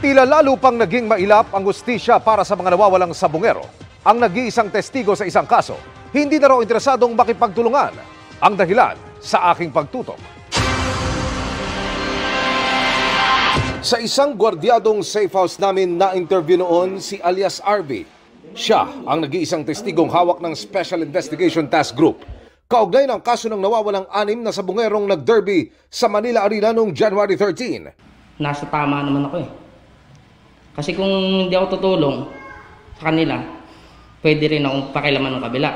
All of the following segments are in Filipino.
Tila lalo pang naging mailap ang hustisya para sa mga nawawalang sabungero. Ang nag-iisang testigo sa isang kaso, hindi na raw interesadong makipagtulungan. Ang dahilan sa aking pagtutok. Sa isang gwardyadong safe house namin na-interview noon si alias RV. Siya ang nag-iisang testigong hawak ng Special Investigation Task Group. Kaugnay ng kaso ng nawawalang 6 na sabungerong nag-derby sa Manila Arena noong January 13. Nasa tama naman ako eh. Kasi kung hindi ako tutulong sa kanila, pwede rin akong pakilaman ng kabila.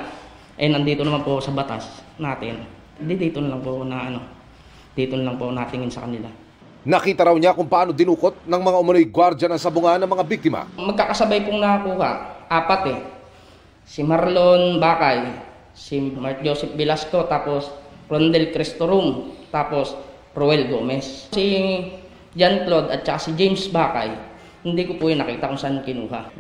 Eh nandito naman po sa batas natin. Dito na lang po dito na lang po natingin sa kanila. Nakita raw niya kung paano dinukot ng mga umunoy gwardya ng sabungan ng mga biktima. Magkakasabay pong nakakuha, 4 eh. Si Marlon Bakay, si Mark Joseph Velasco, tapos Rondel Cristorum, tapos Roel Gomez. Si Jean-Claude at saka si James Bakay, hindi ko po yung nakita kung saan kinuha.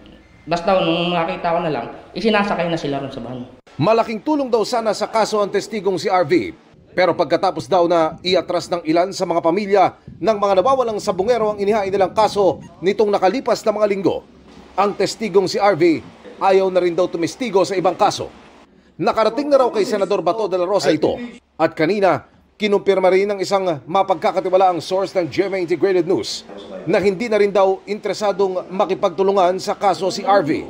Basta nung makita ko na lang, isinasakay na sila ron sa van. Malaking tulong daw sana sa kaso ang testigong si RV. Pero pagkatapos daw na iatras ng ilan sa mga pamilya ng mga nawawalang sabungero ang inihain nilang kaso nitong nakalipas na mga linggo, ang testigong si RV ayaw na rin daw tumestigo sa ibang kaso. Nakarating na raw kay Senador Bato de la Rosa ito. At kanina, kinumpirma rin ng isang mapagkakatiwalaang source ng GMA Integrated News na hindi na rin daw interesadong makipagtulungan sa kaso si RV.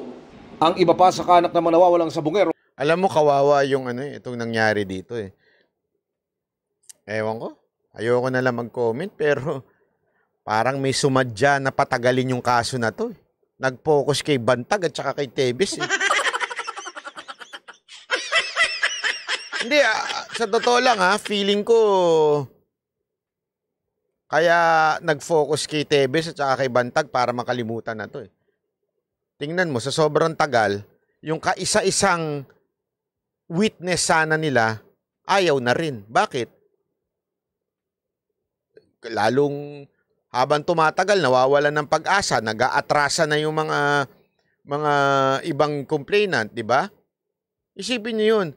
Ang iba pa sa kanak ng mga nawawalang sabungero. Alam mo, kawawa yung itong nangyari dito eh. Ewan ko. Ayoko na lang mag-comment pero parang may sumadya na patagalin yung kaso na to. Nag-focus kay Bantag at saka kay Tebes eh. Hindi, sa totoo lang feeling ko kaya nag-focus kay Tebes at saka kay Bantag para makalimutan na to eh. Tingnan mo, sa sobrang tagal, yung kaisa-isang witness sana nila, ayaw na rin. Bakit? Lalong habang tumatagal, nawawalan ng pag-asa, nag-aatrasa na yung mga ibang complainant, di ba? Isipin niyo yun.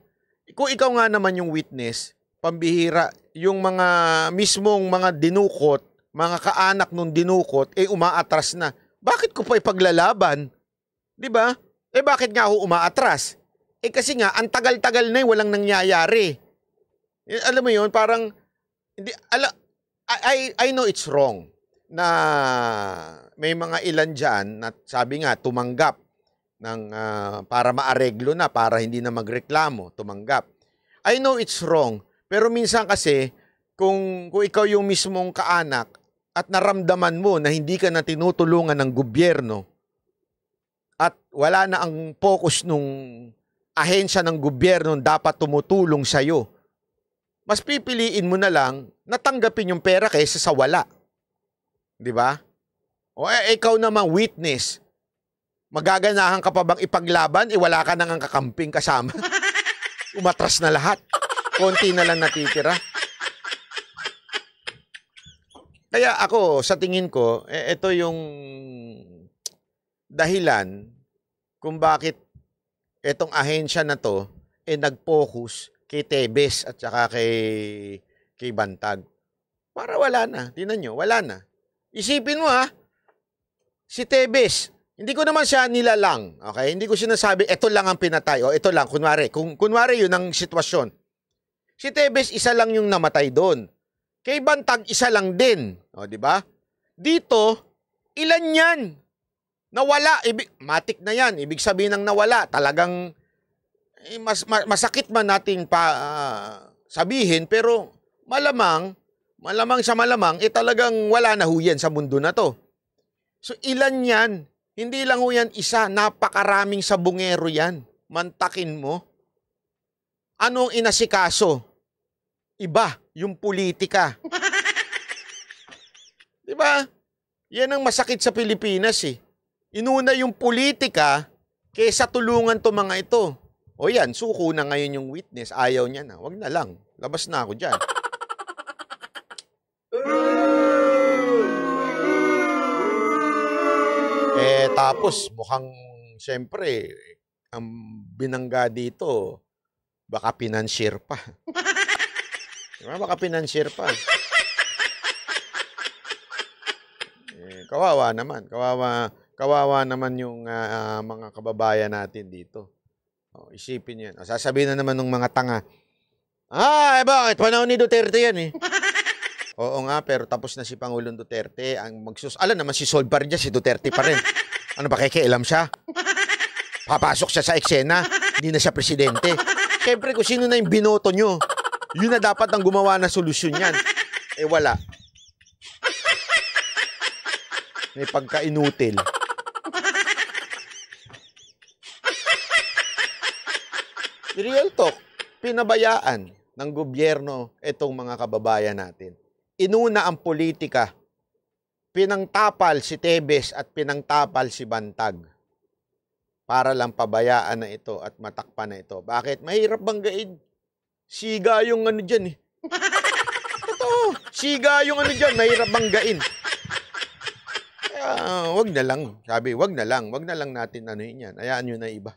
Kung ikaw nga naman yung witness, pambihira, yung mga mismong mga dinukot, mga kaanak nung dinukot, umaatras na. Bakit ko pa ipaglalaban? Di ba? Bakit nga ako umaatras? Kasi nga, ang tagal-tagal na walang nangyayari. Alam mo yun, parang, hindi, I know it's wrong na may mga ilan dyan na sabi nga tumanggap ng, para maareglo na, para hindi na magreklamo, tumanggap. I know it's wrong, pero minsan kasi kung ikaw yung mismong kaanak at naramdaman mo na hindi ka na tinutulungan ng gobyerno at wala na ang focus nung ahensya ng gobyerno dapat tumutulong sa'yo, mas pipiliin mo na lang na tanggapin yung pera kaysa sa wala. Di ba? O ikaw naman witness, magaganahan ka pa bang ipaglaban? Wala ka nang kakamping kasama. Umatras na lahat. Konti na lang natitira. Kaya ako, sa tingin ko, ito yung dahilan kung bakit itong ahensya na to nag-focus kay Tebes at saka kay Bantag. Para wala na. Tingnan nyo, wala na. Isipin mo si Tebes, hindi ko naman siya nilalang. Okay? Hindi ko sinasabi, ito lang ang pinatay. O ito lang, kunwari. Kunwari yun ang sitwasyon. Si Tebes, isa lang yung namatay doon. Kay Bantag, isa lang din. O, di ba? Dito, ilan yan? Nawala. Matik na yan. Ibig sabihin ng nawala. Talagang masakit man natin sabihin, pero malamang sa malamang, talagang wala na ho yan sa mundo na to. So, ilan yan? Hindi lang ho yan isa, napakaraming sabungero yan. Mantakin mo. Anong inasikaso? Iba, yung politika. Diba? Yan ang masakit sa Pilipinas eh. Inuna yung politika kaysa tulungan to mga ito. O yan, suko na ngayon yung witness. Ayaw niya na. Wag na lang. Labas na ako dyan. Tapos mukhang siyempre ang binangga dito baka financier pa. Diba? Baka financier pa. Kawawa naman. Kawawa naman yung mga kababayan natin dito. Isipin yan. Sasabihin na naman ng mga tanga, bakit? Panahon ni Duterte yan eh. Oo nga, pero tapos na si Pangulong Duterte. Alam naman si Solbar dyan, si Duterte pa rin. Ano ba, kikialam siya? Papasok siya sa eksena. Hindi na siya presidente. Siyempre, kung sino na yung binoto nyo, yun na dapat ang gumawa na solusyon yan. Wala. May pagka-inutil. Real talk, pinabayaan ng gobyerno itong mga kababayan natin. Inuna ang politika. Pinangtapal si Tebes at pinangtapal si Bantag. Para lang pabayaan na ito at matakpan na ito. Bakit? Mahirap banggain. Siga yung ano dyan eh. Totoo. Siga yung ano dyan. Mahirap banggain. Kaya, wag na lang. Sabi, wag na lang. Wag na lang natin ano yan. Hayaan nyo na iba.